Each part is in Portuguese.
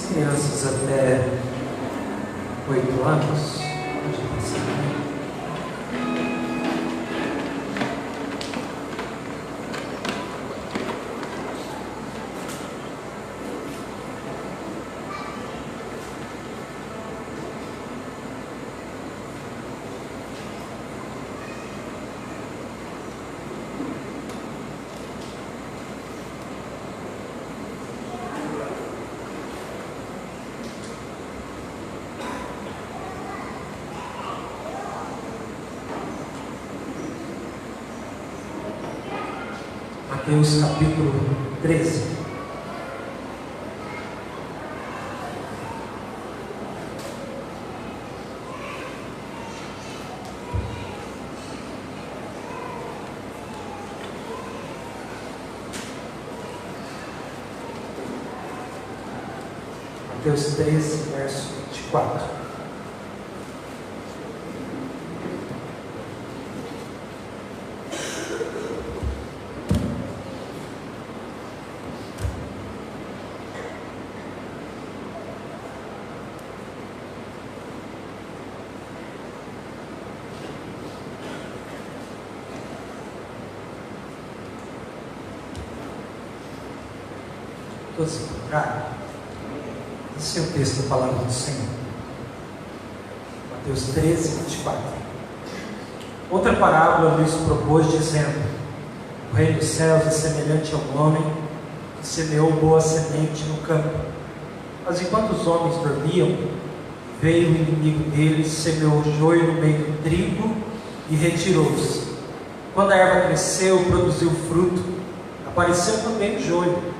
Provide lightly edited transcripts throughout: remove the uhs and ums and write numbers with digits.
Crianças até 8 anos, pode passar. Mateus capítulo 13. Mateus 13, verso 24. Todos se encontraram? Esse é o texto da palavra do Senhor. Mateus 13, 24. Outra parábola lhes propôs, dizendo: o reino dos céus é semelhante a um homem que semeou boa semente no campo. Mas enquanto os homens dormiam, veio o inimigo deles, semeou joio no meio do trigo e retirou-se. Quando a erva cresceu, produziu fruto, apareceu também o joio.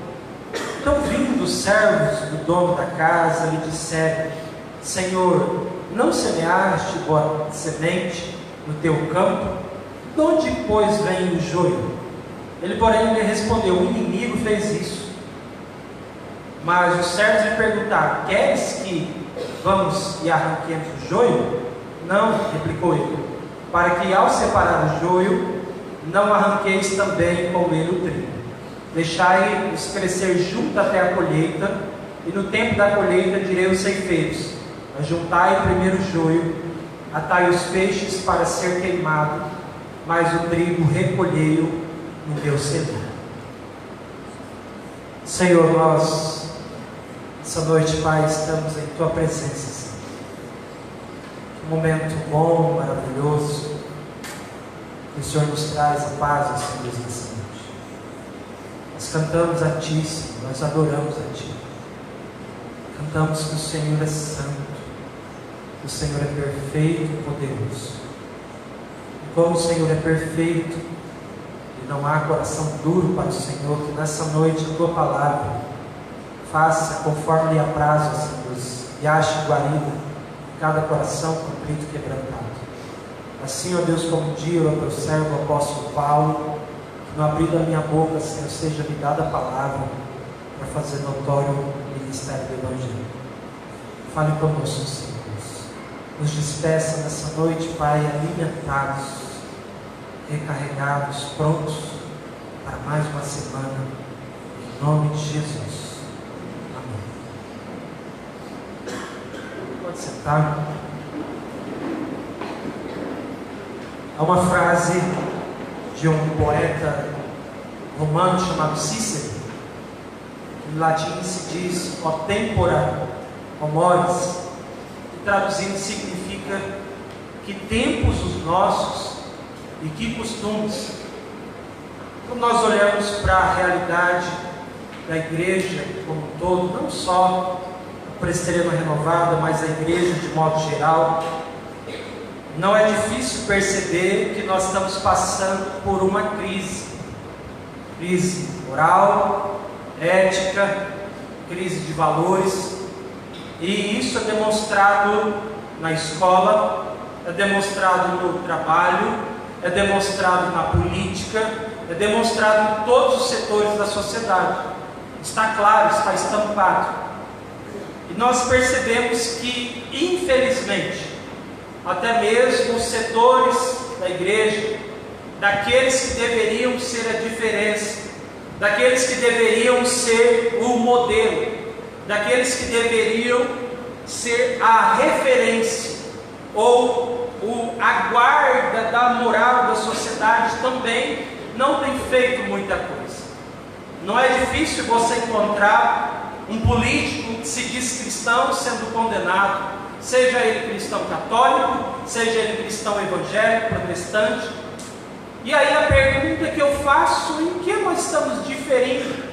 Então, vindo os servos do dono da casa, lhe disseram: Senhor, não semeaste boa semente no teu campo? De onde, pois, vem o joio? Ele, porém, lhe respondeu: o inimigo fez isso. Mas os servos lhe perguntaram: queres que vamos e arranquemos o joio? Não, replicou ele, para que ao separar o joio, não arranqueis também com ele o trigo. Deixai-os crescer junto até a colheita, e no tempo da colheita direi aos ceifeiros: ajuntai primeiro o joio, atai os feixes para ser queimado, mas o trigo recolhei-o no meu celeiro. Senhor, nós, essa noite, Pai, estamos em Tua presença, Senhor. Um momento bom, maravilhoso, que o Senhor nos traz a paz, Senhor, nessa noite. Nós cantamos a Ti, Senhor, nós adoramos a Ti. Cantamos que o Senhor é santo, que o Senhor é perfeito e poderoso. E como o Senhor é perfeito, e não há coração duro para o Senhor, que nessa noite a Tua palavra faça conforme lhe apraz, Senhor, e ache guarida em cada coração contrito e quebrantado. Assim, ó Deus, como dia o Teu servo, o apóstolo Paulo, no abrir da minha boca, Senhor, seja me dada a palavra para fazer notório o ministério do Evangelho. Fale conosco, Senhor. Nos despeça nessa noite, Pai, alimentados, recarregados, prontos para mais uma semana. Em nome de Jesus. Amém. Pode sentar. Há uma frase de um poeta romano chamado Cícero. Em latim se diz "o tempora, o mores", que traduzindo significa que tempos os nossos e que costumes. Quando nós olhamos para a realidade da igreja como um todo, não só a Presbiteriana Renovada, mas a igreja de modo geral, não é difícil perceber que nós estamos passando por uma crise moral, ética, crise de valores, e isso é demonstrado na escola, é demonstrado no trabalho, é demonstrado na política, é demonstrado em todos os setores da sociedade. Está claro, está estampado. E nós percebemos que, infelizmente, até mesmo os setores da igreja, daqueles que deveriam ser a diferença, daqueles que deveriam ser o modelo, daqueles que deveriam ser a referência ou a guarda da moral da sociedade, também não tem feito muita coisa. Não é difícil você encontrar um político que se diz cristão sendo condenado, seja ele cristão católico, seja ele cristão evangélico, protestante. E aí a pergunta que eu faço: em que nós estamos diferindo?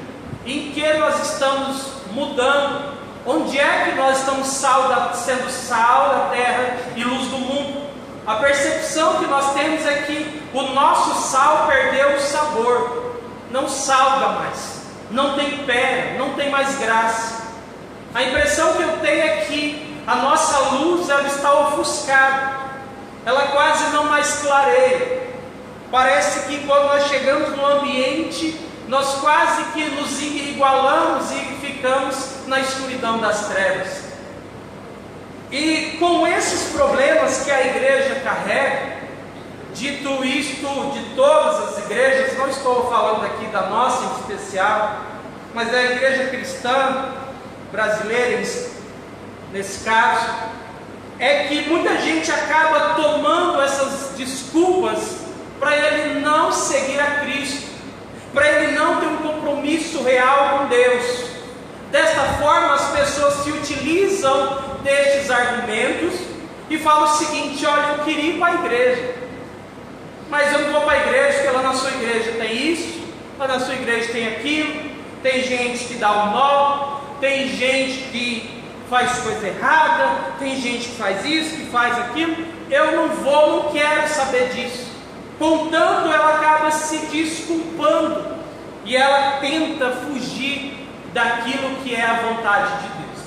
Em que nós estamos mudando? Onde é que nós estamos sendo sal da terra e luz do mundo? A percepção que nós temos é que o nosso sal perdeu o sabor, não salga mais, não tempera, não tem mais graça. A impressão que eu tenho é que a nossa luz, ela está ofuscada, ela quase não mais clareia. Parece que quando nós chegamos no ambiente, nós quase que nos igualamos e ficamos na escuridão das trevas. E com esses problemas que a igreja carrega, dito isto de todas as igrejas, não estou falando aqui da nossa em especial, mas da igreja cristã brasileira nesse caso, é que muita gente acaba tomando essas desculpas para ele não seguir a Cristo, para ele não ter um compromisso real com Deus. Desta forma, as pessoas se utilizam destes argumentos e falam o seguinte: olha, eu queria ir para a igreja, mas eu não vou para a igreja porque lá na sua igreja tem isso, lá na sua igreja tem aquilo, tem gente que dá um nó, tem gente que faz coisa errada, tem gente que faz isso, que faz aquilo. Eu não vou, não quero saber disso. Contanto, ela acaba se desculpando e ela tenta fugir daquilo que é a vontade de Deus.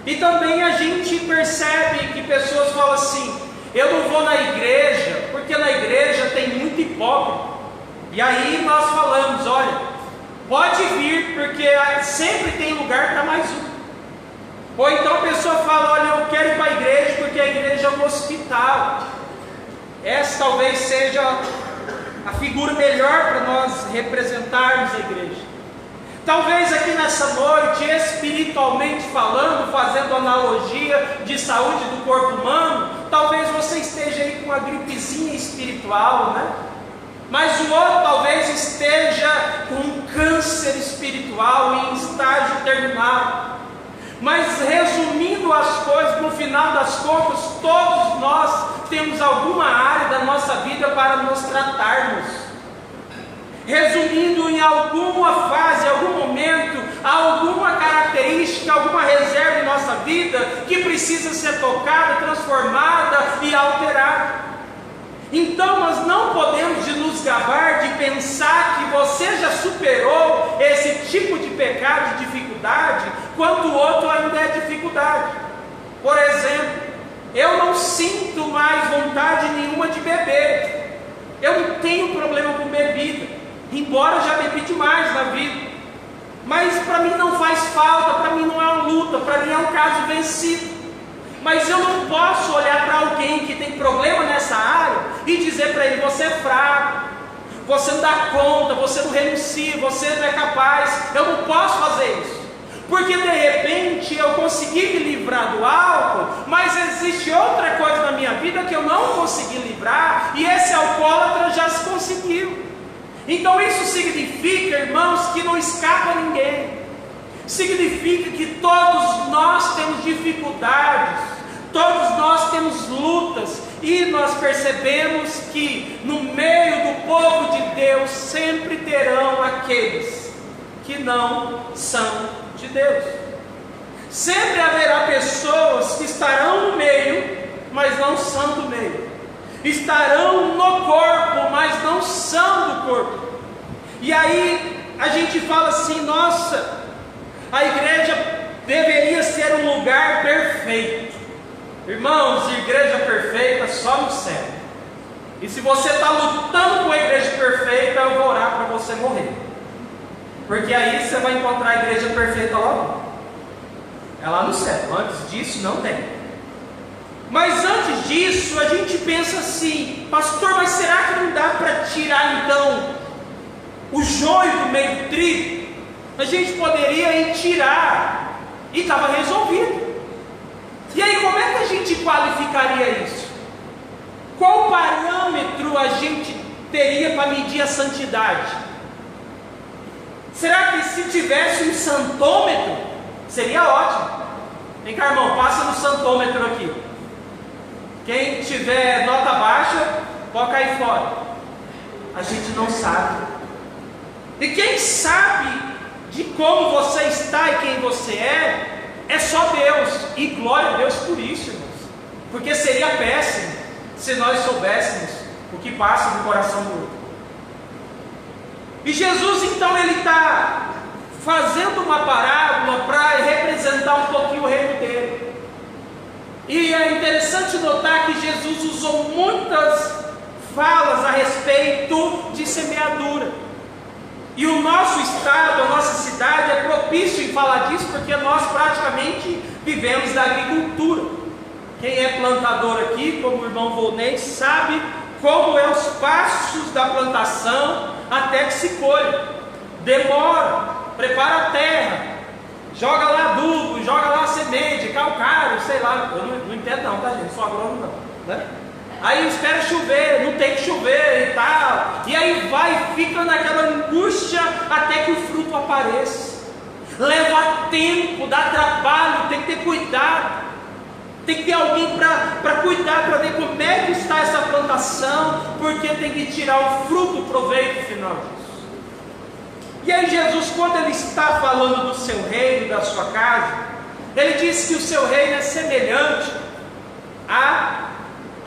E também a gente percebe que pessoas falam assim: eu não vou na igreja porque na igreja tem muito hipócrita. E aí nós falamos: olha, pode vir porque sempre tem lugar para mais um. Ou então a pessoa fala: olha, eu quero ir para a igreja porque a igreja é um hospital. Essa talvez seja a figura melhor para nós representarmos a igreja. Talvez aqui nessa noite, espiritualmente falando, fazendo analogia de saúde do corpo humano, talvez você esteja aí com uma gripezinha espiritual, né? Mas o outro talvez esteja com um câncer espiritual em estágio terminal. Mas resumindo as coisas, no final das contas, todos nós temos alguma área da nossa vida para nos tratarmos. Resumindo, em alguma fase, em algum momento, há alguma característica, alguma reserva em nossa vida que precisa ser tocada, transformada e alterada. Então nós não podemos nos gabar de pensar que você já superou esse tipo de pecado, de dificuldade, quanto o outro ainda é dificuldade. Por exemplo, eu não sinto mais vontade nenhuma de beber. Eu não tenho problema com bebida, embora já bebi demais na vida. Mas para mim não faz falta, para mim não é uma luta, para mim é um caso vencido. Mas eu não posso olhar para alguém que tem problema nessa área e dizer para ele: você é fraco, você não dá conta, você não renuncia, você não é capaz. Eu não posso fazer isso, porque de repente eu consegui me livrar do álcool, mas existe outra coisa na minha vida que eu não consegui livrar, e esse alcoólatra já se conseguiu. Então isso significa, irmãos, que não escapa ninguém. Significa que todos nós temos dificuldades, todos nós temos lutas, e nós percebemos que no meio do povo de Deus sempre terão aqueles que não são de Deus. Sempre haverá pessoas que estarão no meio, mas não são do meio. Estarão no corpo, mas não são do corpo. E aí a gente fala assim: nossa, a igreja deveria ser um lugar perfeito. Irmãos, igreja perfeita só no céu. E se você está lutando com a igreja perfeita, eu vou orar para você morrer, porque aí você vai encontrar a igreja perfeita lá. É lá no céu. Antes disso não tem. Mas antes disso a gente pensa assim: pastor, mas será que não dá para tirar então o joio do meio do trigo? A gente poderia tirar E estava resolvido. E aí, como é que a gente qualificaria isso? Qual parâmetro a gente teria para medir a santidade? Será que se tivesse um santômetro, seria ótimo? Vem cá, irmão, passa no santômetro aqui. Quem tiver nota baixa, pode cair fora. A gente não sabe. E quem sabe de como você está e quem você é só Deus. E glória a Deus por isso, irmãos. Porque seria péssimo se nós soubéssemos o que passa no coração do outro. E Jesus, então, ele está fazendo uma parábola para representar um pouquinho o reino dele. E é interessante notar que Jesus usou muitas falas a respeito de semeadura. E o nosso estado, a nossa cidade é propício em falar disso, porque nós praticamente vivemos da agricultura. Quem é plantador aqui, como o irmão Volney, sabe como é os passos da plantação até que se colhe. Demora, prepara a terra, joga lá adubo, joga lá semente, calcário, sei lá. Eu não entendo não, tá, gente? Não sou agrônomo não, né? Aí espera chover, não tem que chover e tal. E aí vai, fica naquela angústia até que o fruto apareça. Leva tempo, dá trabalho, tem que ter cuidado. Tem que ter alguém para cuidar, para ver como é que está essa plantação, porque tem que tirar o fruto, o proveito final disso. E aí Jesus, quando ele está falando do seu reino, da sua casa, ele diz que o seu reino é semelhante a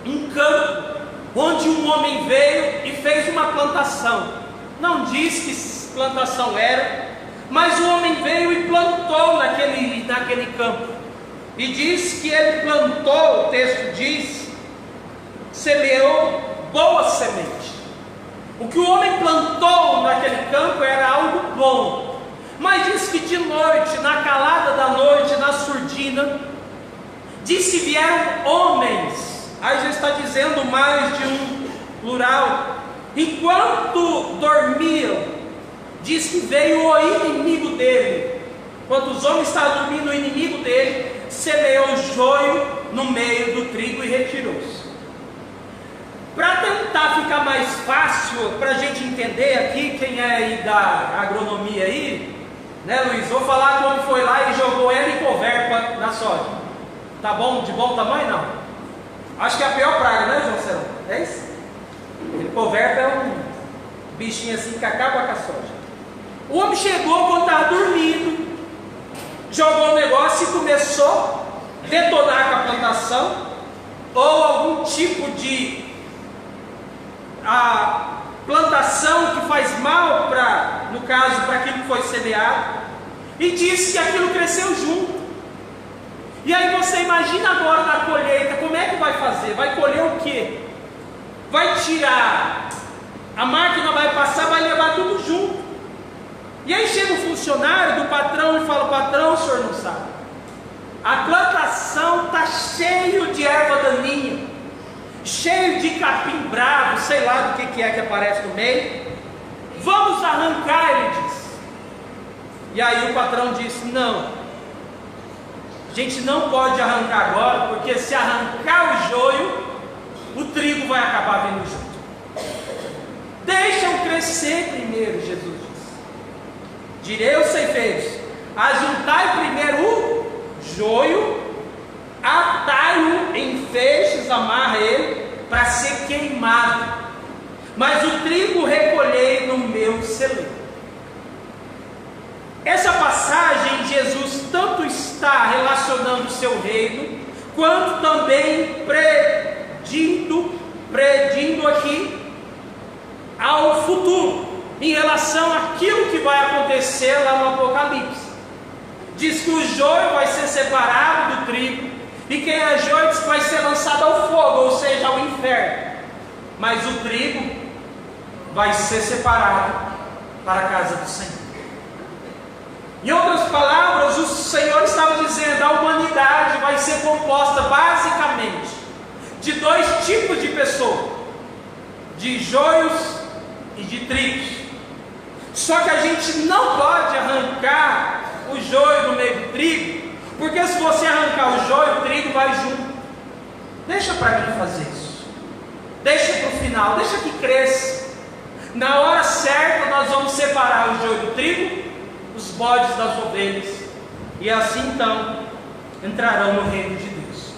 um campo, onde um homem veio e fez uma plantação. Não diz que plantação era, mas o homem veio e plantou naquele campo. E diz que ele plantou, o texto diz, semeou boa semente. O que o homem plantou naquele campo era algo bom. Mas diz que de noite, na calada da noite, na surdina, diz que vieram homens. Aí já está dizendo mais de um plural. Enquanto dormiam, diz que veio o inimigo dele. Enquanto os homens estavam dormindo, o inimigo dele semeou o joio no meio do trigo e retirou-se. Para tentar ficar mais fácil, para a gente entender aqui, quem é aí da agronomia aí, né, Luiz? Vou falar que o homem foi lá e jogou helicoverpa na soja. Tá bom? De bom tamanho? Não. Acho que é a pior praga, né, João Celão? É isso? Helicoverpa é um bichinho assim que acaba com a soja. O homem chegou quando estava dormindo, jogou o negócio e começou a detonar com a plantação, ou algum tipo de plantação que faz mal, no caso, para aquilo que foi semeado, e disse que aquilo cresceu junto. E aí você imagina agora na colheita, como é que vai fazer? Vai colher o quê? Vai tirar, a máquina vai passar, vai levar tudo junto. E aí chega o funcionário do patrão e fala: patrão, o senhor não sabe, a plantação está cheio de erva daninha, cheio de capim bravo, sei lá do que é que aparece no meio, vamos arrancar, ele disse. E aí o patrão disse: não, a gente não pode arrancar agora, porque se arrancar o joio, o trigo vai acabar vindo junto. Deixa-o crescer primeiro, Jesus disse. Direi aos ceifeiros: ajuntai primeiro o joio, atai-o em feixes, amarra ele para ser queimado, mas o trigo recolhei no meu celeiro. Essa passagem, Jesus tanto está relacionando o seu reino, quanto também predindo aqui ao futuro, em relação àquilo que vai acontecer lá no Apocalipse. Diz que o joio vai ser separado do trigo, e quem é joio vai ser lançado ao fogo, ou seja, ao inferno. Mas o trigo vai ser separado para a casa do Senhor. Em outras palavras, o Senhor estava dizendo: a humanidade vai ser composta basicamente de dois tipos de pessoas, de joios e de trigos. Só que a gente não pode arrancar o joio do meio do trigo, você arrancar o joio, o trigo vai junto. Deixa para mim fazer isso. Deixa para o final, deixa que cresça. Na hora certa nós vamos separar o joio do trigo, os bodes das ovelhas. E assim então entrarão no reino de Deus.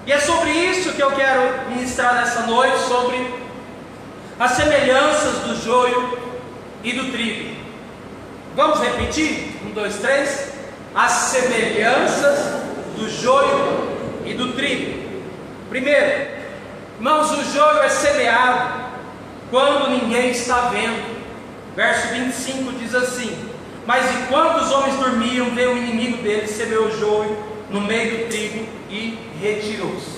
E é sobre isso que eu quero ministrar nessa noite, sobre as semelhanças do joio e do trigo. Vamos repetir? 1, 2, 3. As semelhanças do joio e do trigo. Primeiro, irmãos, o joio é semeado quando ninguém está vendo. Verso 25 diz assim: mas enquanto os homens dormiam, veio o inimigo deles, semeou o joio no meio do trigo e retirou-se.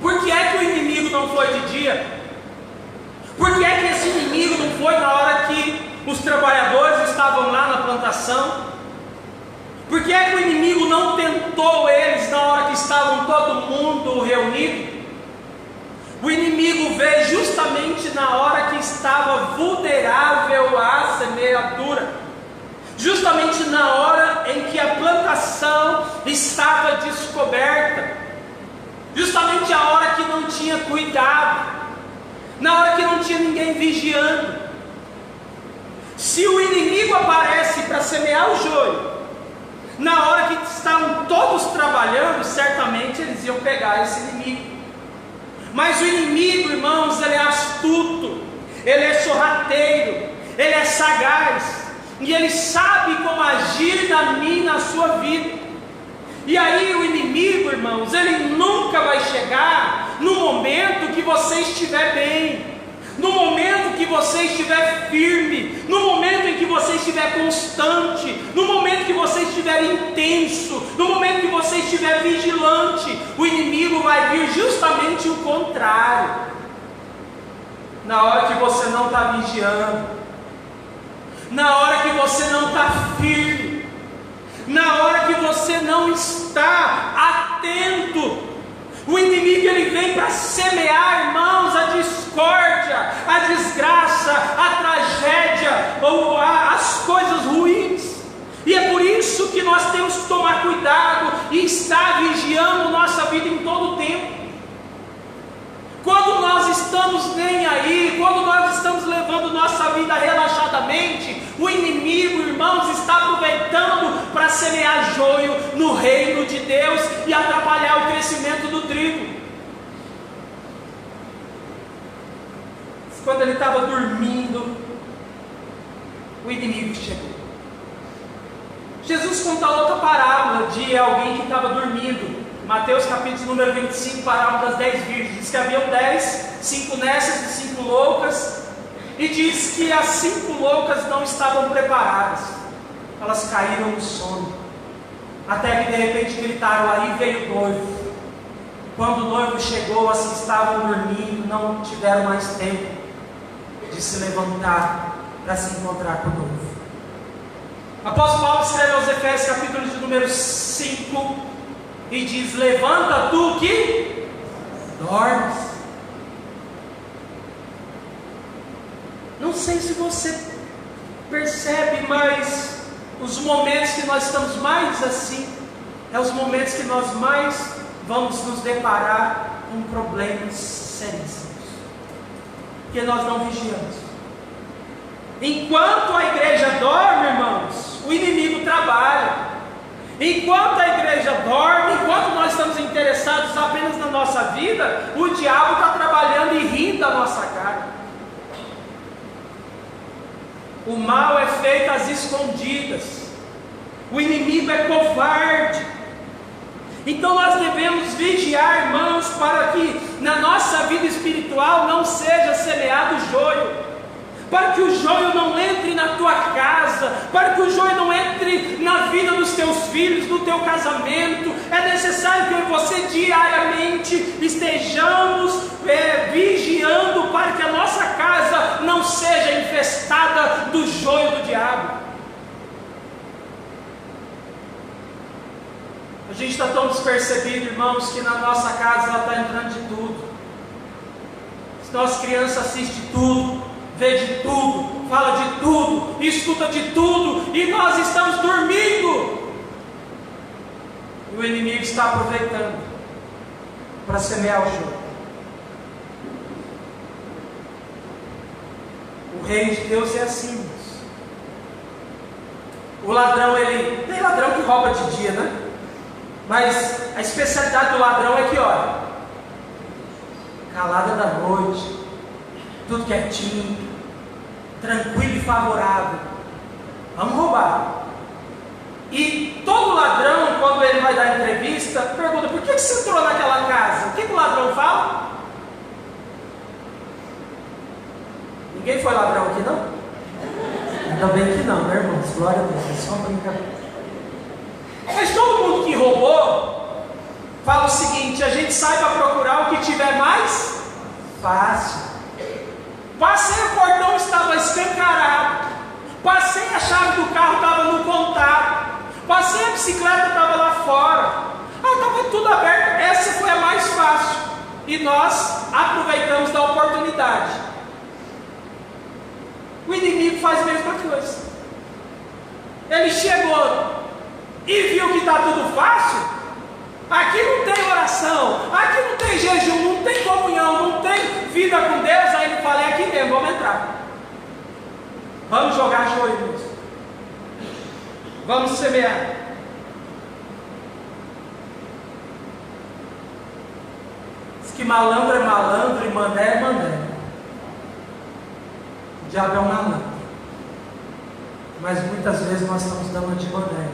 Por que é que o inimigo não foi de dia? Por que é que esse inimigo não foi na hora que os trabalhadores estavam lá na plantação? Por que é que o inimigo não tentou eles na hora que estavam todo mundo reunido? O inimigo veio justamente na hora que estava vulnerável à semeadura, justamente na hora em que a plantação estava descoberta, justamente a hora que não tinha cuidado, na hora que não tinha ninguém vigiando. Se o inimigo aparece para semear o joio, na hora que estavam todos trabalhando, certamente eles iam pegar esse inimigo. Mas o inimigo, irmãos, ele é astuto, ele é sorrateiro, ele é sagaz, e ele sabe como agir na minha e na sua vida. E aí o inimigo, irmãos, ele nunca vai chegar no momento que você estiver bem, no momento que você estiver firme, no momento em que você estiver constante, no momento que você estiver intenso, no momento que você estiver vigilante. O inimigo vai vir justamente o contrário, na hora que você não está vigiando, na hora que você não está firme, na hora que você não está atento. O inimigo, ele vem para semear, irmãos, a discórdia, a desgraça, a tragédia, ou as coisas ruins. E é por isso que nós temos que tomar cuidado e estar vigiando nossa vida em todo o tempo. Quando nós estamos nem aí, quando nós estamos levando nossa vida relaxadamente, o inimigo, irmãos, está aproveitando para semear joio no reino de Deus e atrapalhar o crescimento do trigo. Quando ele estava dormindo, o inimigo chegou. Jesus conta outra parábola de alguém que estava dormindo. Mateus capítulo número 25, parábola das 10 virgens. Diz que haviam 10, 5 nécias e 5 loucas. E diz que as 5 loucas não estavam preparadas. Elas caíram no sono. Até que de repente gritaram: aí veio o noivo. Quando o noivo chegou, as que estavam dormindo não tiveram mais tempo de se levantar para se encontrar com o noivo. Após Paulo escreve aos Efésios capítulo de número 5 e diz: levanta tu que dormes. Não sei se você percebe, mas os momentos que nós estamos mais assim, é os momentos que nós mais vamos nos deparar com problemas seríssimos, porque nós não vigiamos. Enquanto a igreja dorme, irmãos, o inimigo trabalha. Enquanto a igreja dorme, enquanto nós estamos interessados apenas na nossa vida, o diabo está trabalhando e rindo da nossa cara. O mal é feito às escondidas. O inimigo é covarde. Então nós devemos vigiar, irmãos, para que na nossa vida espiritual não seja semeado joio, para que o joio não entre na tua casa, para que o joio não entre na vida dos teus filhos, no teu casamento. É necessário que eu e você diariamente estejamos vigiando para que a nossa casa não seja infestada do joio do diabo. A gente está tão despercebido, irmãos, que na nossa casa ela está entrando de tudo. Nossa criança assiste tudo, vê de tudo, fala de tudo, escuta de tudo, e nós estamos dormindo. E o inimigo está aproveitando para semear o jogo. O reino de Deus é assim, irmãos. O ladrão, tem ladrão que rouba de dia, né? Mas a especialidade do ladrão é que, olha, calada da noite, tudo quietinho, tranquilo e favorável, vamos roubar. E todo ladrão, quando ele vai dar entrevista, pergunta: por que você entrou naquela casa? O que o ladrão fala? Ninguém foi ladrão aqui, não? Ainda bem que não, né, irmãos? Glória a Deus, é só uma brincadeira. Mas todo mundo que roubou fala o seguinte: a gente sai para procurar o que tiver mais fácil. Passei, o portão estava escancarado. Passei, a chave do carro estava no contato. Passei, a bicicleta estava lá fora. Estava tudo aberto. Essa foi a mais fácil. E nós aproveitamos da oportunidade. O inimigo faz a mesma coisa. Ele chegou e viu que está tudo fácil. Aqui não tem oração, aqui não tem jejum, não tem comunhão, não tem vida com Deus. Aí ele fala: é aqui mesmo, vamos entrar. Vamos jogar joio, vamos semear. Diz que malandro é malandro e mané é mané. O diabo é um malandro, mas muitas vezes nós estamos dando de mané.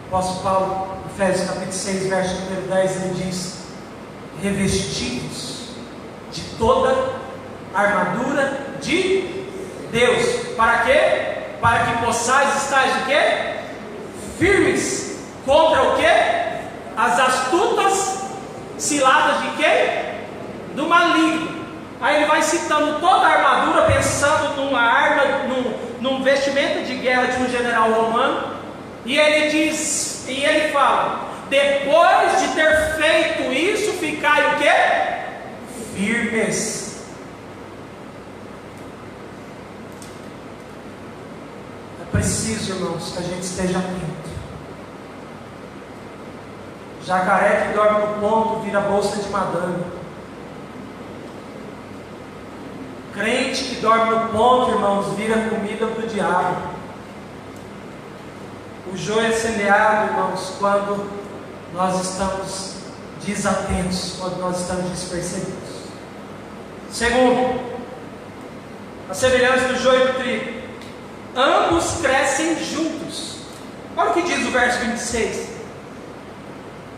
O apóstolo Paulo, Efésios capítulo 6, verso número 10, ele diz: revestidos de toda a armadura de Deus. Para quê? Para que possais estar de quê? Firmes contra o quê? As astutas ciladas de quem? Do maligno. Aí ele vai citando toda a armadura, pensando numa arma, num vestimento de guerra de um general romano. E ele diz, e ele fala: depois de ter feito isso, ficai o quê? Firmes. É preciso, irmãos, que a gente esteja atento. Jacaré que dorme no ponto vira bolsa de madame. Crente que dorme no ponto, irmãos, vira comida do diabo. O joio é semeado, irmãos, quando nós estamos desatentos, quando nós estamos despercebidos. Segundo, a semelhança do joio e do trigo, ambos crescem juntos. Olha o que diz o verso 26.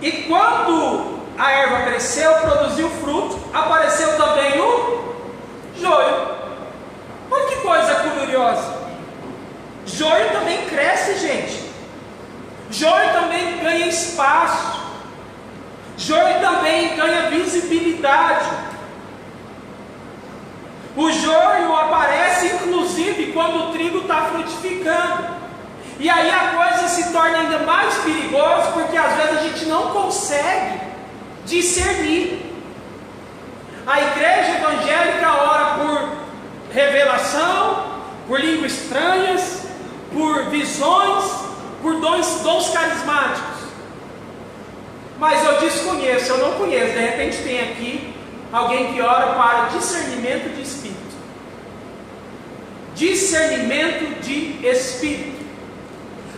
E quando a erva cresceu, produziu fruto, apareceu também o joio. Olha que coisa curiosa. Joio também cresce, gente. Joio também ganha espaço. Joio também ganha visibilidade. O joio aparece inclusive quando o trigo está frutificando. E aí a coisa se torna ainda mais perigosa, porque às vezes a gente não consegue discernir. A igreja evangélica ora por revelação, por línguas estranhas, por visões, por dons carismáticos. Mas eu desconheço, eu não conheço. De repente tem aqui alguém que ora para discernimento de espírito. Discernimento de espírito.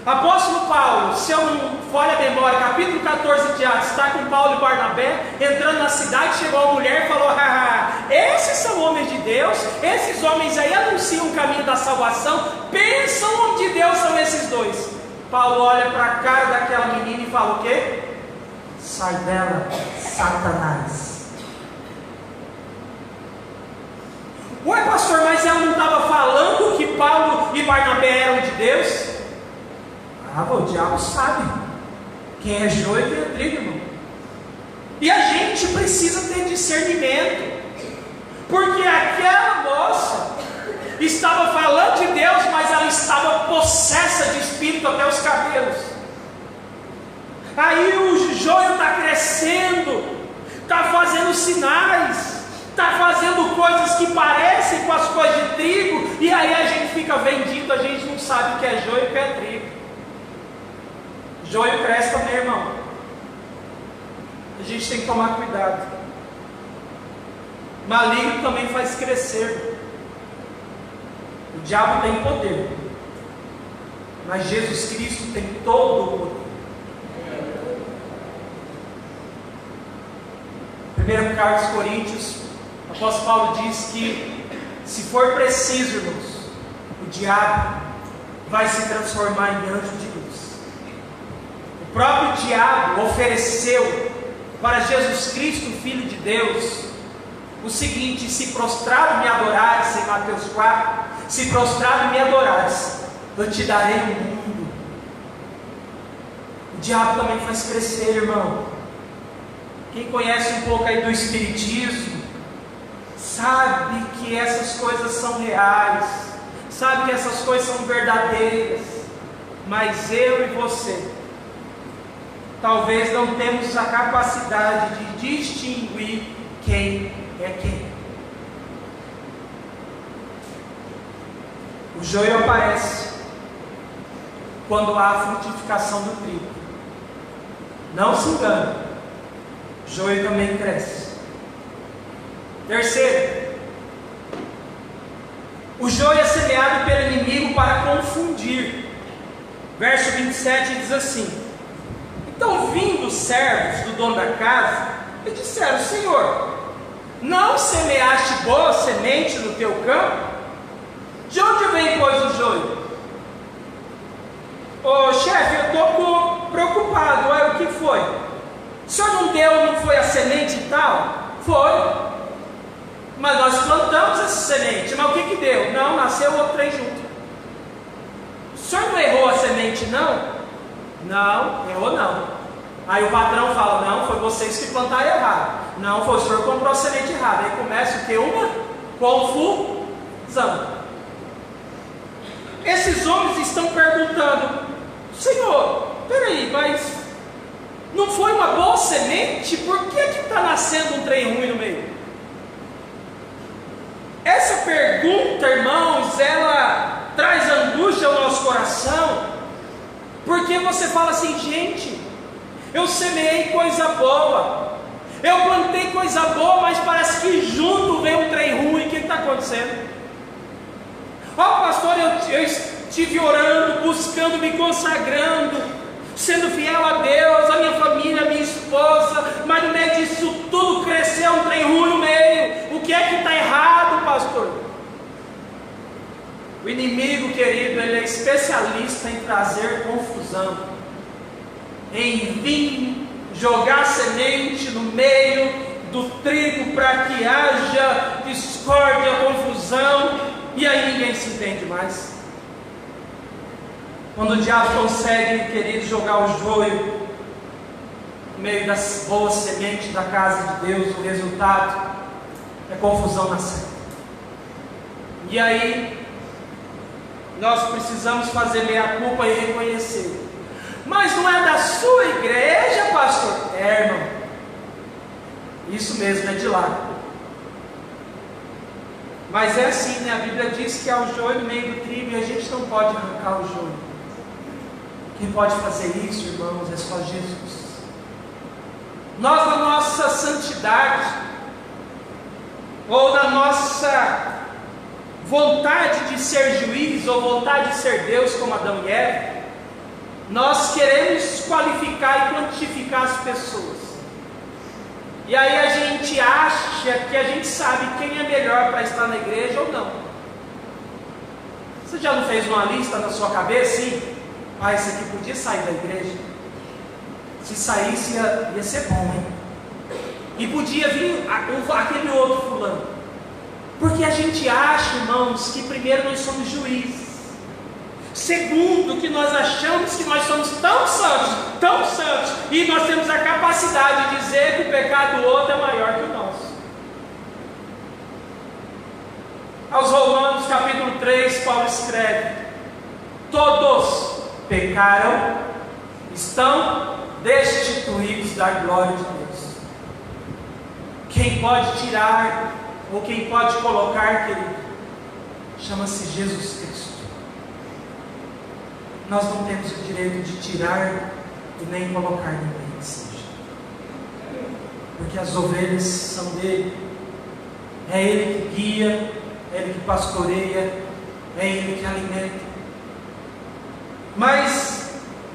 Apóstolo Paulo, se eu não falha a memória, capítulo 14 de Atos, está com Paulo e Barnabé, entrando na cidade, chegou uma mulher e falou: esses são homens de Deus, esses homens aí anunciam o caminho da salvação, pensam homens de Deus são esses dois. Paulo olha para a cara daquela menina e fala o quê? Sai dela, Satanás. Ué, pastor, mas ela não estava falando que Paulo e Barnabé eram de Deus? O diabo sabe quem é joio e quem é trigo, irmão. E a gente precisa ter discernimento, porque aquela moça estava falando de Deus, mas ela estava possessa de espírito até os cabelos. Aí o joio está crescendo, está fazendo sinais, está fazendo coisas que parecem com as coisas de trigo, e aí vendido, a gente não sabe o que é joio e o que é trigo. Joio cresce também, irmão. A gente tem que tomar cuidado. Maligno também faz crescer. O diabo tem poder, mas Jesus Cristo tem todo o poder. 1 carta aos Coríntios, o apóstolo Paulo diz que, se for preciso, irmãos, o diabo vai se transformar em anjo de luz. O próprio diabo ofereceu para Jesus Cristo, Filho de Deus, o seguinte: se prostrado me adorares, em Mateus 4, se prostrado me adorares, eu te darei o mundo. O diabo também faz crescer, irmão. Quem conhece um pouco aí do Espiritismo, sabe que essas coisas são reais, sabe que essas coisas são verdadeiras, mas eu e você, talvez não temos a capacidade de distinguir quem é quem. O joio aparece quando há a frutificação do trigo. Não se engane, o joio também cresce. Terceiro, o joio é semeado pelo inimigo para confundir. Verso 27 diz assim: então, vindo os servos do dono da casa, e disseram: Senhor, não semeaste boa semente no teu campo? De onde vem, pois, o joio? Ô chefe, eu estou preocupado. Ué, o que foi? O senhor não deu, não foi a semente e tal? Foi. Mas nós plantamos essa semente. Mas o que deu? Não, nasceu outro trem junto. O senhor não errou a semente, não? Não, errou não. Aí o patrão fala: não, foi vocês que plantaram errado. Não, foi o senhor que comprou a semente errada. Aí começa o que? Uma confusão. Esses homens estão perguntando: Senhor, peraí, mas não foi uma boa semente? Por que está nascendo um trem ruim no meio? Essa pergunta, irmãos, ela traz angústia ao nosso coração, porque você fala assim: gente, eu semeei coisa boa, eu plantei coisa boa, mas parece que junto vem um trem ruim. O que está acontecendo? Ó, pastor, eu estive orando, buscando, me consagrando, sendo fiel a Deus, a minha família, a minha esposa, mas no meio disso tudo cresceu um trem ruim no meio. O que é que está errado, pastor? O inimigo, querido, ele é especialista em trazer confusão, em vir jogar semente no meio do trigo para que haja discórdia, confusão, e aí ninguém se entende mais. Quando o diabo consegue, querido, jogar o joio no meio das boas sementes da casa de Deus, o resultado é confusão na terra. E aí nós precisamos fazer meia-culpa e reconhecer: mas não é da sua igreja, pastor? É, irmão, isso mesmo, é de lá. Mas é assim, né? A Bíblia diz que há o joio no meio do trigo e a gente não pode arrancar o joio. Quem pode fazer isso, irmãos, é só Jesus. Nós, na nossa santidade, ou na nossa vontade de ser juiz, ou vontade de ser Deus, como Adão e Eva, nós queremos qualificar e quantificar as pessoas. E aí a gente acha que a gente sabe quem é melhor para estar na igreja ou não. Você já não fez uma lista na sua cabeça? Sim. Ah, esse aqui podia sair da igreja. Se saísse ia ser bom, hein? E podia vir aquele outro fulano. Porque a gente acha, irmãos, que primeiro nós somos juízes. Segundo, que nós achamos que nós somos tão santos, e nós temos a capacidade de dizer que o pecado do outro é maior que o nosso. Aos Romanos capítulo 3, Paulo escreve: todos pecaram, estão destituídos da glória de Deus. Quem pode tirar, ou quem pode colocar, querido, chama-se Jesus Cristo. nós não temos o direito de tirar e nem colocar ninguém que seja. Porque as ovelhas são dele. É ele que guia, é ele que pastoreia, é ele que alimenta. Mas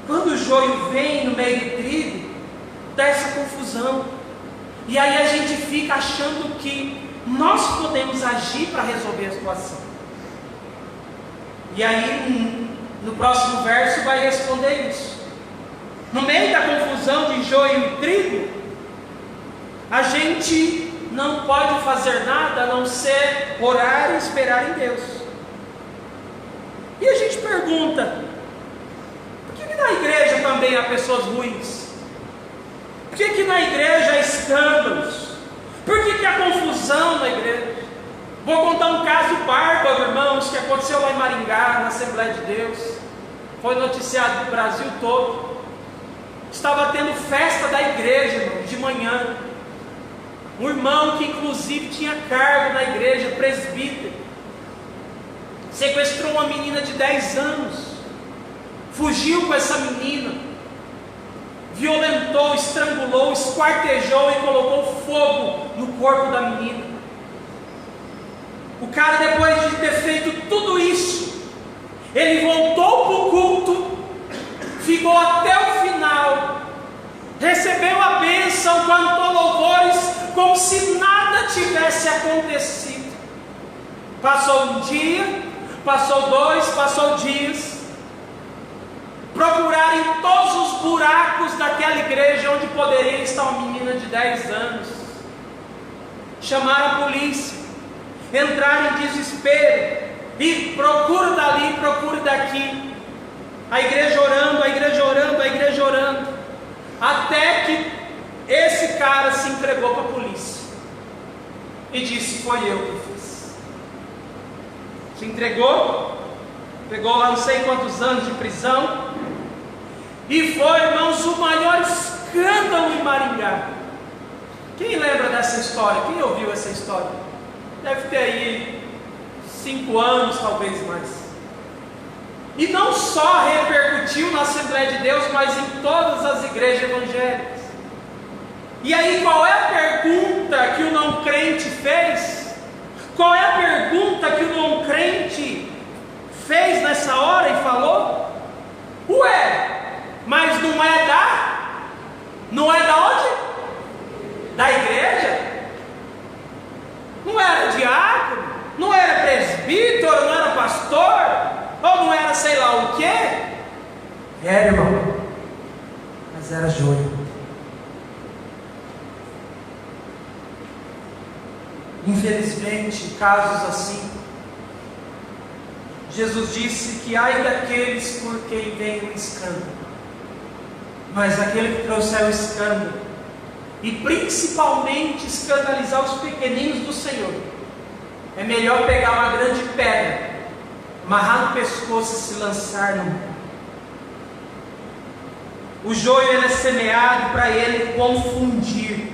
quando o joio vem no meio do trigo, dá essa confusão. E aí a gente fica achando que nós podemos agir para resolver a situação. E aí no próximo verso vai responder isso. No meio da confusão de joio e trigo, a gente não pode fazer nada a não ser orar e esperar em Deus. E a gente pergunta: por que na igreja também há pessoas ruins? Por que na igreja há escândalos? Por que há confusão na igreja? Vou contar um caso bárbaro, irmãos, que aconteceu lá em Maringá, na Assembleia de Deus. Foi noticiado no Brasil todo. Estava tendo festa da igreja, irmãos, de manhã. Um irmão que inclusive tinha cargo na igreja, presbítero, sequestrou uma menina de 10 anos, fugiu com essa menina, violentou, estrangulou, esquartejou e colocou fogo no corpo da menina. O cara, depois de ter feito tudo isso, ele voltou para o culto, ficou até o final, recebeu a bênção, cantou louvores, como se nada tivesse acontecido. Passou um dia, passou 2, passou dias, procuraram em todos os buracos daquela igreja onde poderia estar uma menina de 10 anos, chamaram a polícia, entraram em desespero, e procura dali, procura daqui, a igreja orando, a igreja orando, a igreja orando, até que esse cara se entregou para a polícia e disse: foi eu que fiz. Se entregou, pegou lá não sei quantos anos de prisão, e foi, irmãos, o maior escândalo em Maringá. Quem lembra dessa história? Quem ouviu essa história? Deve ter aí 5 anos, talvez mais. E não só repercutiu na Assembleia de Deus, mas em todas as igrejas evangélicas. E aí, qual é a pergunta que o não crente fez? Qual é a pergunta que o não crente fez nessa hora e falou? Ué, mas não é da onde? Da igreja? Não era diácono? Não era presbítero? Não era pastor? Ou não era sei lá o quê? Era, irmão, mas era joio. Infelizmente, casos assim, Jesus disse que ai daqueles por quem vem o escândalo, mas aquele que trouxer o escândalo, e principalmente escandalizar os pequeninos do Senhor, é melhor pegar uma grande pedra, amarrar no pescoço e se lançar no mar. O joio ele é semeado para ele confundir,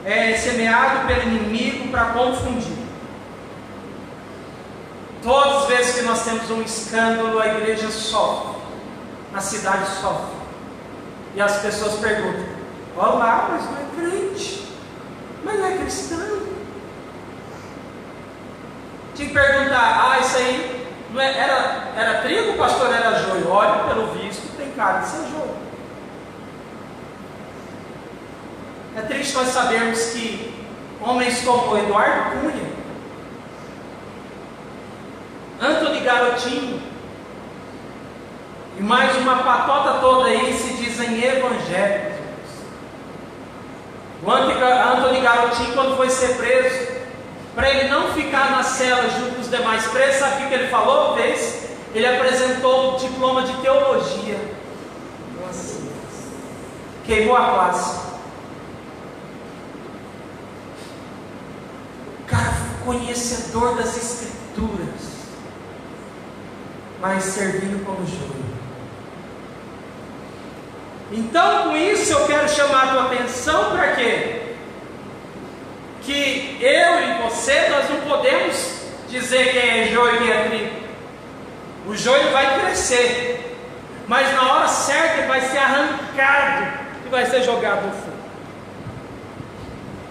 é semeado pelo inimigo para confundir. Todas as vezes que nós temos um escândalo, a igreja sofre, a cidade sofre, e as pessoas perguntam: olá, mas não é crente, mas não é cristão. Tinha que perguntar: isso aí não era trigo, pastor? Era joio? Olha, pelo visto tem cara de ser joio. É triste nós sabermos que homens como Eduardo Cunha, Anthony Garotinho e mais uma patota toda aí se dizem evangélicos. O Anthony Garotinho, quando foi ser preso, para ele não ficar na cela junto com os demais presos, sabe o que ele falou? Ele apresentou o diploma de teologia. Nossa, queimou a classe. O cara foi conhecedor das escrituras, mas servindo como joio. Então, com isso eu quero chamar a tua atenção para quê? Que eu e você, nós não podemos dizer quem é joio e quem é trigo. O joio vai crescer, mas na hora certa ele vai ser arrancado e vai ser jogado no fogo.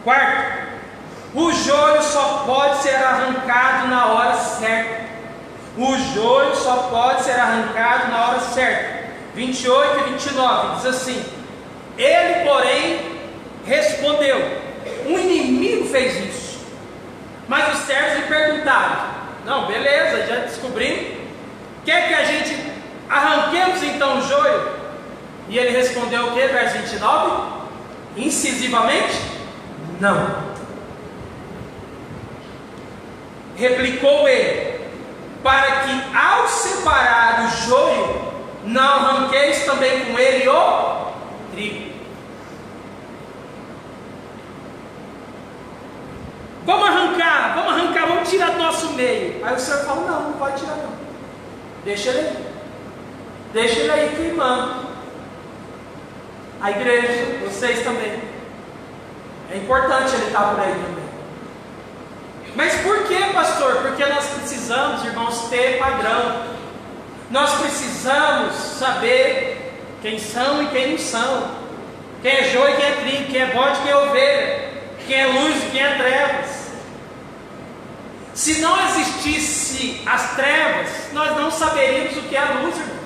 Quarto, o joio só pode ser arrancado na hora certa. O joio só pode ser arrancado na hora certa. 28 e 29 diz assim: ele, porém, respondeu: um inimigo fez isso. Mas os servos lhe perguntaram: não, beleza, já descobrimos. Quer que a gente arranquemos então o joio? E ele respondeu o que? Verso 29: incisivamente, não. Replicou ele: para que ao separar o joio, não arranqueis também com ele o trigo. Vamos arrancar, vamos tirar do nosso meio. Aí o Senhor fala: não pode tirar não. Deixa ele aí queimando. A igreja, vocês também. É importante ele estar por aí também. Mas por que, pastor? Porque nós precisamos, irmãos, ter padrão. Nós precisamos saber quem são e quem não são. Quem é joio e quem é trigo, quem é bode e quem é ovelha, quem é luz e quem é trevas. Se não existisse as trevas, nós não saberíamos o que é a luz, irmãos.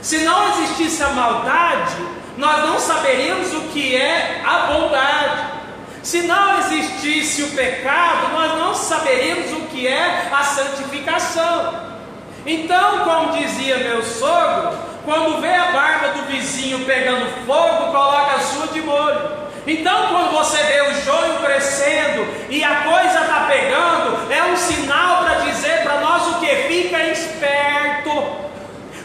Se não existisse a maldade, nós não saberíamos o que é a bondade. Se não existisse o pecado, nós não saberíamos o que é a santificação. Então, como dizia meu sogro, quando vê a barba do vizinho pegando fogo, coloca a sua de molho. Então, quando você vê o joio crescendo e a coisa está pegando, é um sinal para dizer para nós o que? Fica esperto,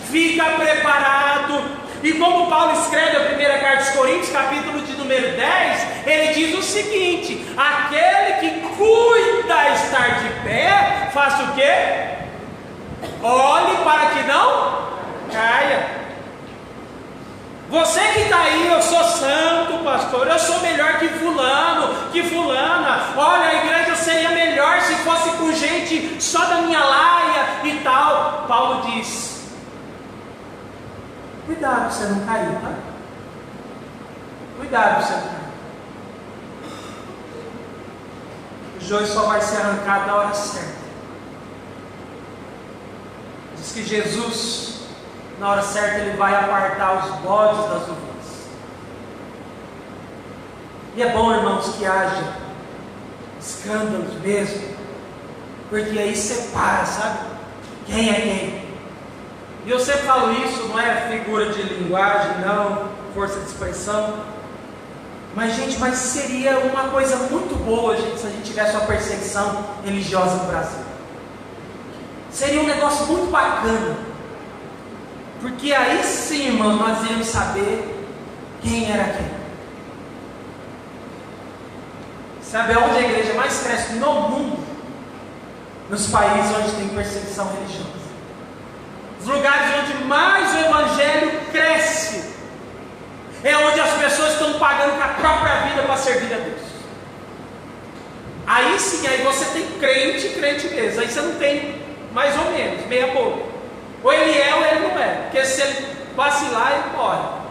fica preparado. E como Paulo escreve a primeira carta aos Coríntios, capítulo de número 10, ele diz o seguinte: aquele que cuida estar de pé, faça o quê? Olhe para que não caia. Você que está aí: eu sou santo, pastor, eu sou melhor que fulano, que fulana, olha, a igreja seria melhor se fosse com gente só da minha laia e tal. Paulo diz: cuidado para você não cair, tá? Cuidado para você não cair. O joio só vai ser arrancado na hora certa. Diz que Jesus, na hora certa, ele vai apartar os bodes das ovelhas. E é bom, irmãos, que haja escândalos mesmo, porque aí separa, sabe? Quem é quem? E eu sempre falo isso, não é figura de linguagem, não, força de expressão. Mas, gente, seria uma coisa muito boa, gente, se a gente tivesse uma perseguição religiosa no Brasil. Seria um negócio muito bacana. Porque aí sim, irmão, nós iríamos saber quem era quem. Sabe onde a igreja mais cresce no mundo? Nos países onde tem perseguição religiosa. Os lugares onde mais o evangelho cresce é onde as pessoas estão pagando com a própria vida para servir a Deus. Aí sim, aí você tem crente mesmo. Aí você não tem mais ou menos, meia boca. Ou ele é ou ele não é. Porque se ele vacilar, ele morre.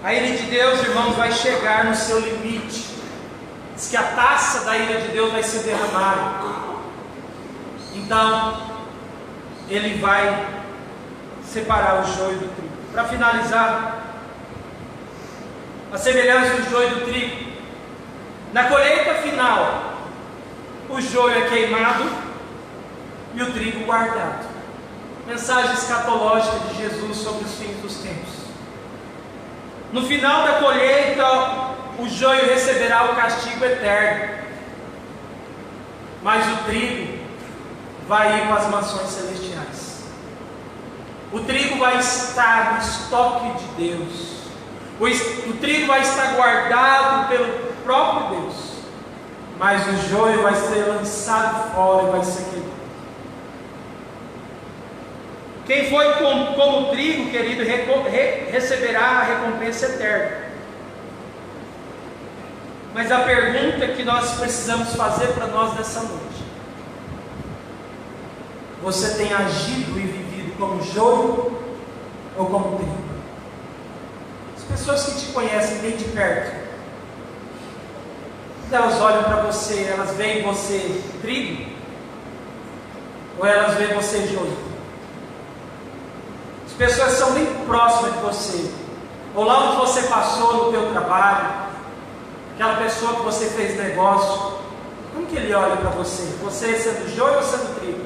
A ira de Deus, irmãos, vai chegar no seu limite. Diz que a taça da ira de Deus vai ser derramada. Então, ele vai separar o joio do trigo. Para finalizar, a semelhança do joio do trigo. Na colheita final, o joio é queimado e o trigo guardado. Mensagem escatológica de Jesus sobre os fins dos tempos. No final da colheita, o joio receberá o castigo eterno, mas o trigo vai ir para as mansões celestiais. O trigo vai estar no estoque de Deus. O trigo vai estar guardado pelo próprio Deus, mas o joio vai ser lançado fora e vai ser queimado. Quem foi como trigo, querido, receberá a recompensa eterna. Mas a pergunta que nós precisamos fazer para nós nessa noite: você tem agido e vivido como joio ou como trigo? As pessoas que te conhecem bem de perto, quando elas olham para você, elas veem você trigo? Ou elas veem você joio? As pessoas são bem próximas de você, ou lá onde você passou no teu trabalho, aquela pessoa que você fez negócio, como que ele olha para você? Você sendo joio ou sendo trigo?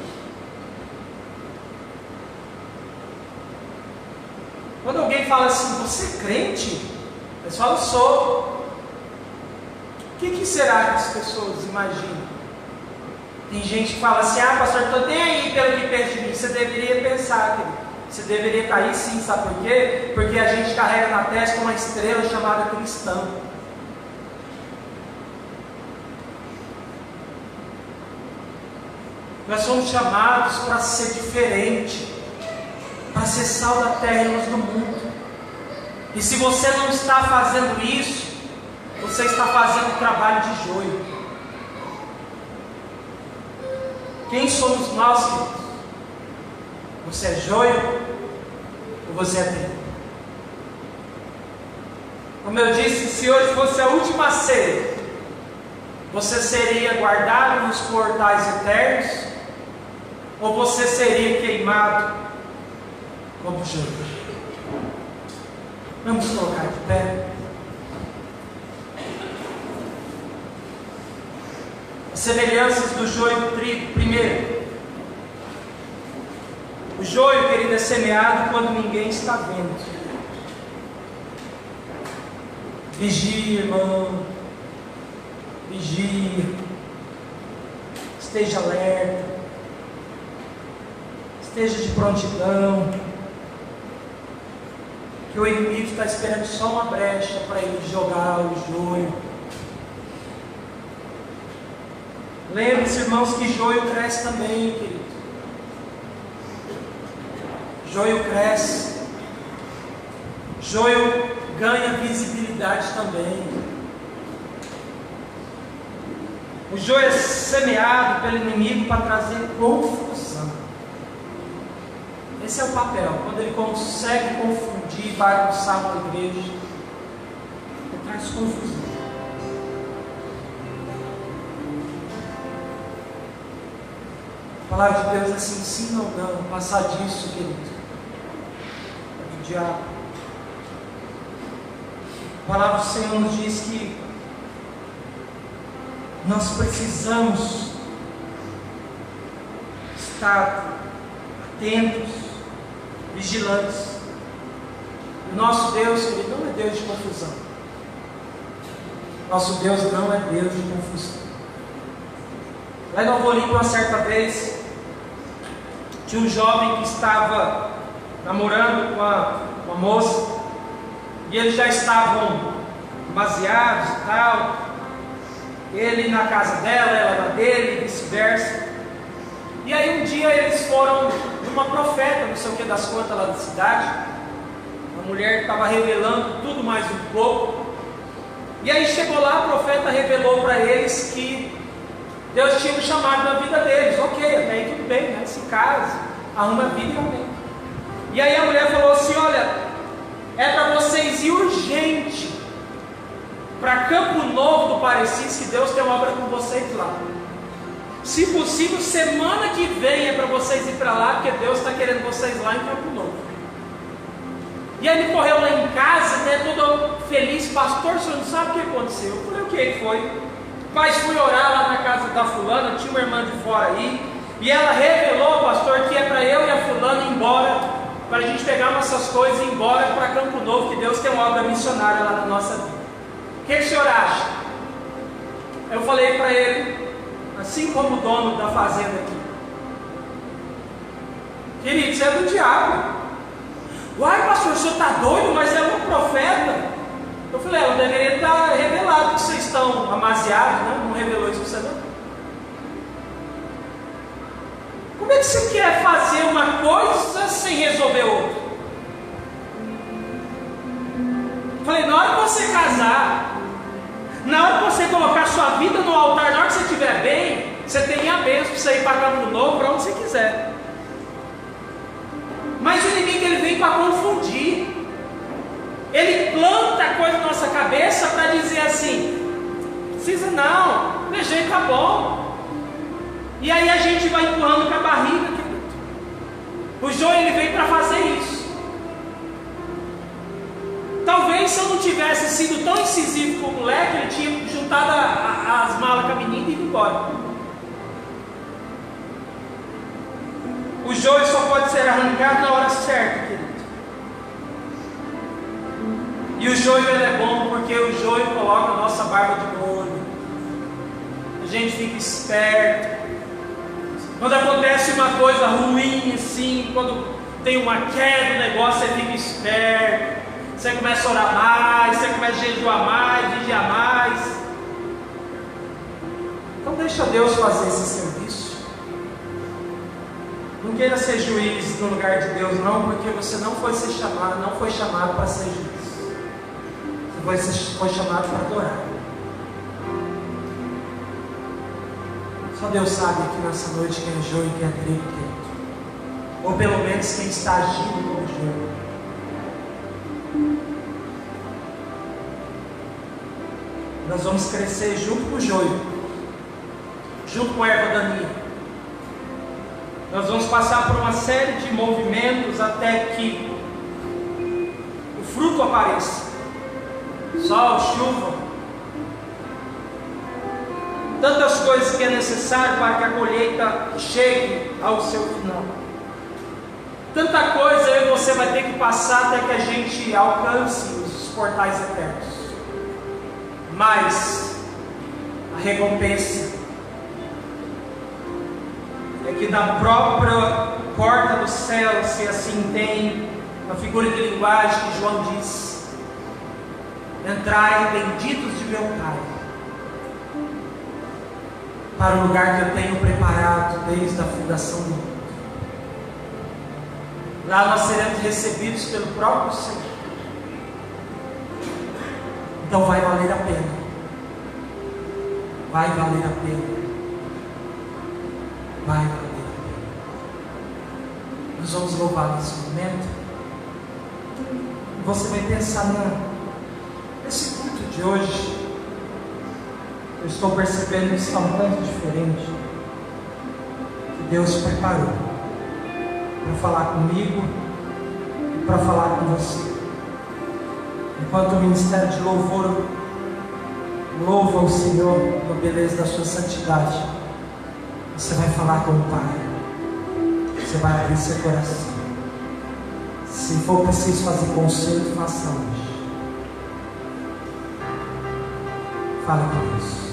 Quando alguém fala assim, você é crente? Eles falam, sou. O que será que as pessoas imaginam? Tem gente que fala assim, pastor, estou nem aí pelo que pensa de mim. Você deveria pensar, querido. Você deveria cair sim, sabe por quê? Porque a gente carrega na testa uma estrela chamada cristão. Nós somos chamados para ser diferente, para ser sal da terra e luz do mundo. E se você não está fazendo isso, você está fazendo o trabalho de joio. Quem somos nós, queridos? Você é joio ou você é trigo? Como eu disse, se hoje fosse a última ceia, você seria guardado nos portais eternos, ou você seria queimado como joio? Vamos colocar de pé. As semelhanças do joio e do trigo. Primeiro, o joio, querido, é semeado quando ninguém está vendo. Vigia, irmão. Vigia. Esteja alerta. Esteja de prontidão. Que o inimigo está esperando só uma brecha para ele jogar o joio. Lembre-se, irmãos, que joio cresce também, querido. Joio cresce. Joio ganha visibilidade também. O joio é semeado pelo inimigo para trazer confusão. Esse é o papel. Quando ele consegue confundir, bagunçar uma igreja, ele traz confusão. A palavra de Deus é assim, sim ou não. Passar disso, querido, é do diabo. A palavra do Senhor nos diz que nós precisamos estar atentos, vigilantes. O nosso Deus, querido, não é Deus de confusão. Nosso Deus não é Deus de confusão. Lá em Novo Olimpo, uma certa vez, tinha um jovem que estava namorando com uma moça, e eles já estavam demasiados e tal, ele na casa dela, ela na dele, e vice-versa. E aí um dia eles foram de uma profeta, não sei o que das quantas lá da cidade, a mulher estava revelando tudo mais um pouco, e aí chegou lá, a profeta revelou para eles que Deus tinha um chamado na vida deles. Ok, até aí tudo bem, né? Se casa, arruma a vida e amém. E aí a mulher falou assim, olha, é para vocês ir urgente para Campo Novo do Parecis, que Deus tem uma obra com vocês lá. Se possível, semana que vem é para vocês ir para lá, porque Deus está querendo vocês lá em Campo Novo. E aí ele correu lá em casa, né, todo feliz, pastor, o senhor não sabe o que aconteceu? Eu falei, o que foi? Mas fui orar lá na casa da fulana, tinha uma irmã de fora aí, e ela revelou, pastor, que é para eu e a fulana ir embora, para a gente pegar nossas coisas e ir embora para Campo Novo, que Deus tem uma obra missionária lá na nossa vida. O que o senhor acha? Eu falei para ele, assim como o dono da fazenda aqui, querido, isso é do diabo. Uai, pastor, o senhor está doido, mas é um profeta. Eu falei, eu deveria estar revelado que vocês estão amaziados, né? Não revelou isso para você não? Como é que você quer fazer uma coisa sem resolver outra? Eu falei, na hora que você casar, na hora que você colocar sua vida no altar, na hora que você estiver bem, você tem a bênção para você ir para Campo Novo, para onde você quiser. Mas o inimigo ele vem para confundir. Ele planta a coisa na nossa cabeça para dizer assim: precisa não, meu jeito tá bom. E aí a gente vai empurrando com a barriga, querido. O João ele veio para fazer isso. Talvez se eu não tivesse sido tão incisivo com o moleque, ele tinha juntado as malas com a menina e ido embora. O joio só pode ser arrancado na hora certa, querido. E o joio ele é bom porque o joio coloca a nossa barba de molho. A gente fica esperto. Quando acontece uma coisa ruim assim, quando tem uma queda no negócio, você fica esperto. Você começa a orar mais, você começa a jejuar mais, vigiar mais. Então deixa Deus fazer esse serviço. Não queira ser juiz no lugar de Deus, não, porque você não foi chamado para ser juiz. Você foi chamado para adorar. Só Deus sabe aqui nessa noite quem é joio e quem é trigo, querido. Ou pelo menos quem está agindo como joio. Nós vamos crescer junto com o joio, junto com a erva daninha. Nós vamos passar por uma série de movimentos até que o fruto apareça. Sol, chuva, tantas coisas que é necessário para que a colheita chegue ao seu final. Tanta coisa eu e você vai ter que passar até que a gente alcance os portais eternos. Mas a recompensa é que da própria porta do céu, se assim tem a figura de linguagem que João diz: entrai benditos de meu Pai, para o lugar que eu tenho preparado desde a fundação do mundo. Lá nós seremos recebidos pelo próprio Senhor. Então vai valer a pena. Vai valer a pena. Vai valer a pena. Nós vamos louvar nesse momento. E você vai pensar nesse culto de hoje. Eu estou percebendo que está um tanto diferente. Que Deus preparou para falar comigo e para falar com você. Enquanto o ministério de louvor louva o Senhor na beleza da sua santidade, você vai falar com o Pai. Você vai abrir seu coração. Se for preciso fazer conselho, faça hoje. Fale com Deus.